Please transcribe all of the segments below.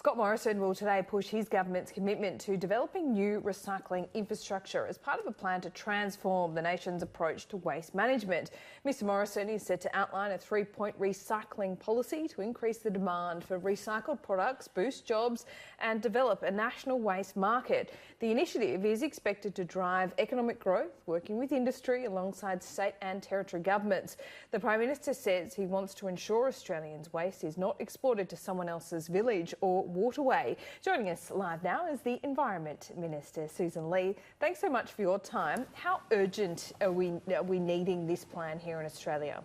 Scott Morrison will today push his government's commitment to developing new recycling infrastructure as part of a plan to transform the nation's approach to waste management. Mr Morrison is set to outline a 3-point recycling policy to increase the demand for recycled products, boost jobs and develop a national waste market. The initiative is expected to drive economic growth, working with industry alongside state and territory governments. The Prime Minister says he wants to ensure Australians' waste is not exported to someone else's village or waterway. Joining us live now is the Environment Minister, Sussan Ley. Thanks so much for your time. How urgent are we needing this plan here in Australia?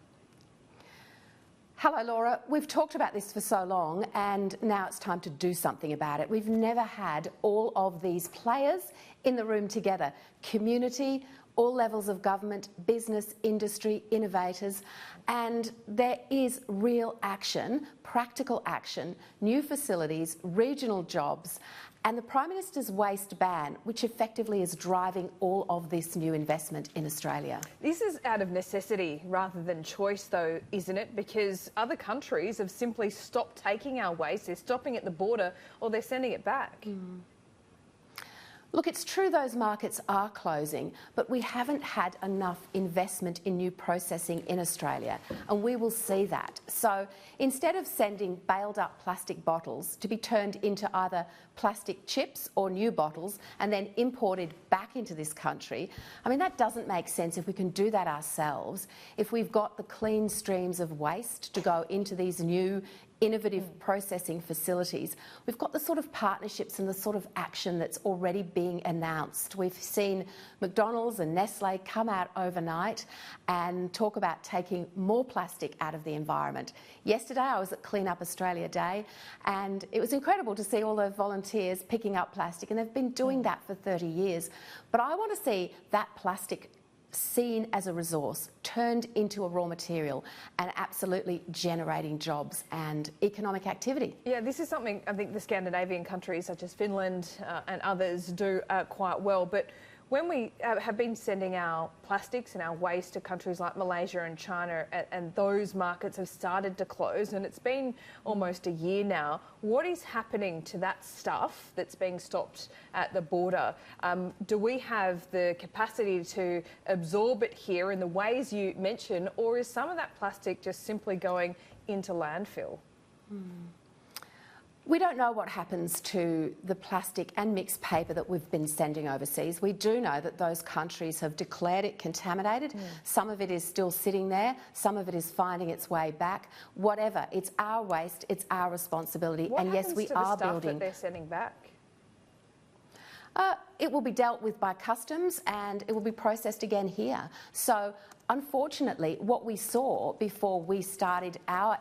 Hello, Laura. We've talked about this for so long and now it's time to do something about it. We've never had all of these players in the room together. Community, all levels of government, business, industry, innovators, and there is real action, practical action, new facilities, regional jobs, and the Prime Minister's waste ban, which effectively is driving all of this new investment in Australia. This is out of necessity rather than choice though, isn't it? Because other countries have simply stopped taking our waste, they're stopping at the border or they're sending it back. Look, it's true those markets are closing, but we haven't had enough investment in new processing in Australia, and we will see that. So instead of sending bailed up plastic bottles to be turned into either plastic chips or new bottles and then imported back into this country, I mean, that doesn't make sense if we can do that ourselves, if we've got the clean streams of waste to go into these new innovative processing facilities. We've got the sort of partnerships and the sort of action that's already being announced. We've seen McDonald's and Nestle come out overnight and talk about taking more plastic out of the environment. Yesterday I was at Clean Up Australia Day and it was incredible to see all the volunteers picking up plastic, and they've been doing that for 30 years. But I want to see that plastic seen as a resource, turned into a raw material and absolutely generating jobs and economic activity. Yeah, this is something I think the Scandinavian countries such as Finland and others do quite well. But when we have been sending our plastics and our waste to countries like Malaysia and China, and those markets have started to close, and it's been almost a year now, what is happening to that stuff that's being stopped at the border? Do we have the capacity to absorb it here in the ways you mentioned, or is some of that plastic just simply going into landfill? We don't know what happens to the plastic and mixed paper that we've been sending overseas. We do know that those countries have declared it contaminated. Some of it is still sitting there, some of it is finding its way back. Whatever, it's our waste, it's our responsibility. What and yes, we are happens to the stuff building. that they're sending back? It will be dealt with by customs and it will be processed again here. So unfortunately, what we saw before we started our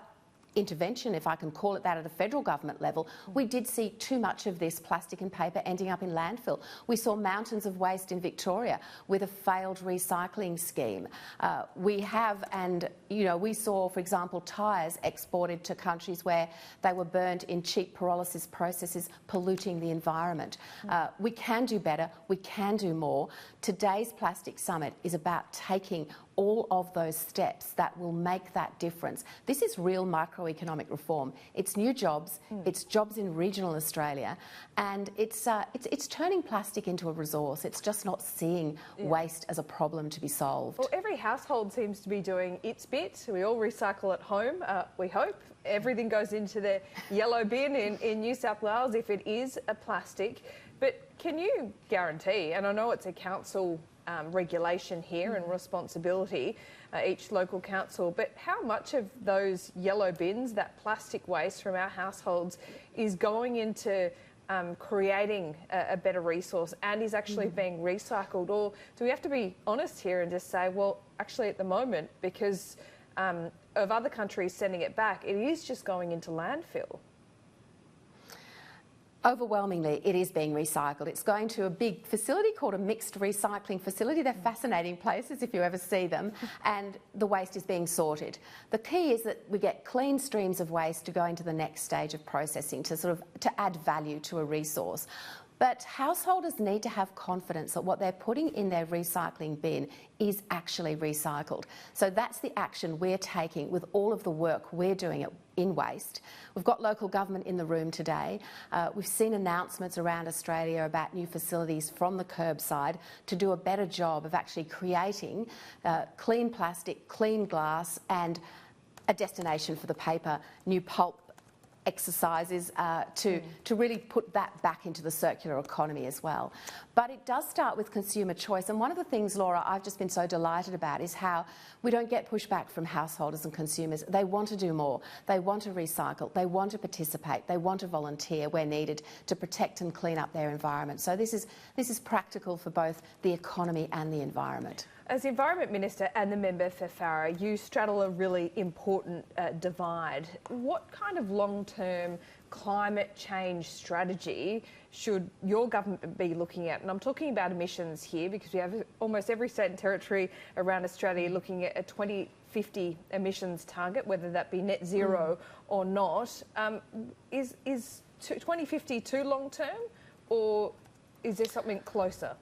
intervention, if I can call it that, at a federal government level, we did see too much of this plastic and paper ending up in landfill. We saw mountains of waste in Victoria with a failed recycling scheme. We saw, for example, tyres exported to countries where they were burnt in cheap pyrolysis processes, polluting the environment. We can do better, we can do more. Today's Plastic Summit is about taking all of those steps that will make that difference. This is real microeconomic reform. It's new jobs, it's jobs in regional Australia, and it's turning plastic into a resource. It's just not seeing waste as a problem to be solved. Well, every household seems to be doing its bit. We all recycle at home, we hope. Everything goes into the yellow bin in New South Wales if it is a plastic. But can you guarantee, and I know it's a council regulation here and responsibility, each local council, but how much of those yellow bins, that plastic waste from our households, is going into creating a better resource and is actually being recycled? Or do we have to be honest here and just say, well, actually at the moment, because of other countries sending it back, it is just going into landfill? Overwhelmingly, it is being recycled. It's going to a big facility called a mixed recycling facility. They're fascinating places if you ever see them, and the waste is being sorted. The key is that we get clean streams of waste to go into the next stage of processing to add value to a resource. But householders need to have confidence that what they're putting in their recycling bin is actually recycled. So that's the action we're taking with all of the work we're doing in waste. We've got local government in the room today. We've seen announcements around Australia about new facilities from the curbside to do a better job of actually creating clean plastic, clean glass and a destination for the paper, new pulp exercises to really put that back into the circular economy as well. But it does start with consumer choice, and one of the things, Laura, I've just been so delighted about is how we don't get pushback from householders and consumers. They want to do more, they want to recycle, they want to participate, they want to volunteer where needed to protect and clean up their environment. So this is practical for both the economy and the environment. As the Environment Minister and the member for Farrer, you straddle a really important divide. What kind of long-term climate change strategy should your government be looking at? And I'm talking about emissions here because we have almost every state and territory around Australia looking at a 2050 emissions target, whether that be net zero or not. Is 2050 too long-term, or is there something closer?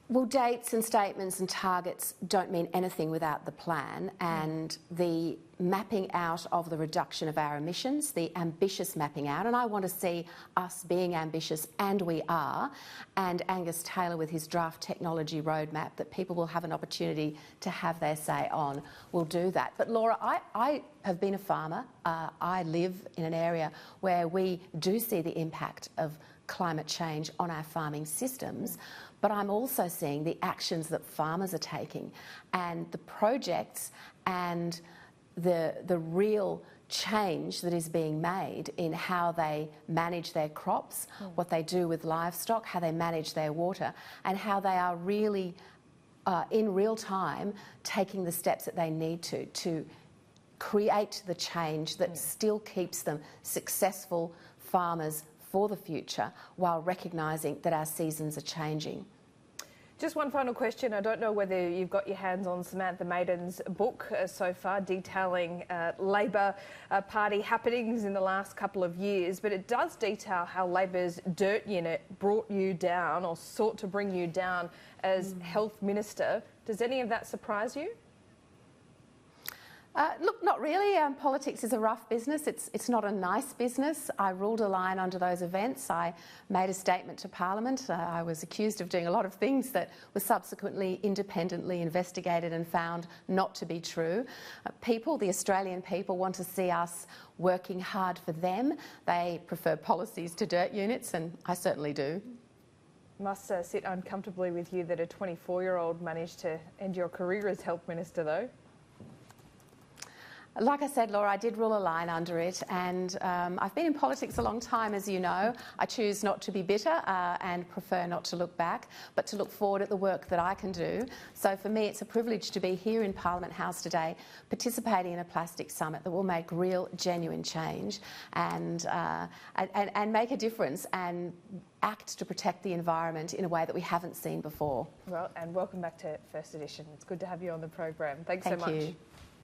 Well, dates and statements and targets don't mean anything without the plan, and the mapping out of the reduction of our emissions, the ambitious mapping out, and I want to see us being ambitious, and we are, and Angus Taylor with his draft technology roadmap that people will have an opportunity to have their say on will do that. But Laura, I have been a farmer. I live in an area where we do see the impact of climate change on our farming systems, but I'm also seeing the actions that farmers are taking and the projects and the real change that is being made in how they manage their crops, what they do with livestock, how they manage their water, and how they are really in real time taking the steps that they need to create the change that still keeps them successful farmers for the future while recognising that our seasons are changing. Just one final question. I don't know whether you've got your hands on Samantha Maiden's book so far detailing Labor Party happenings in the last couple of years, but it does detail how Labor's dirt unit brought you down or sought to bring you down as Health Minister. Does any of that surprise you? Look, not really. Politics is a rough business. It's not a nice business. I ruled a line under those events. I made a statement to Parliament. I was accused of doing a lot of things that were subsequently independently investigated and found not to be true. People, the Australian people, want to see us working hard for them. They prefer policies to dirt units, and I certainly do. Must sit uncomfortably with you that a 24-year-old managed to end your career as Health Minister, though. Like I said, Laura, I did rule a line under it, and I've been in politics a long time, as you know. I choose not to be bitter and prefer not to look back, but to look forward at the work that I can do. So for me, it's a privilege to be here in Parliament House today, participating in a plastic summit that will make real, genuine change and make a difference and act to protect the environment in a way that we haven't seen before. Well, and welcome back to First Edition. It's good to have you on the program. Thanks so much. Thank you.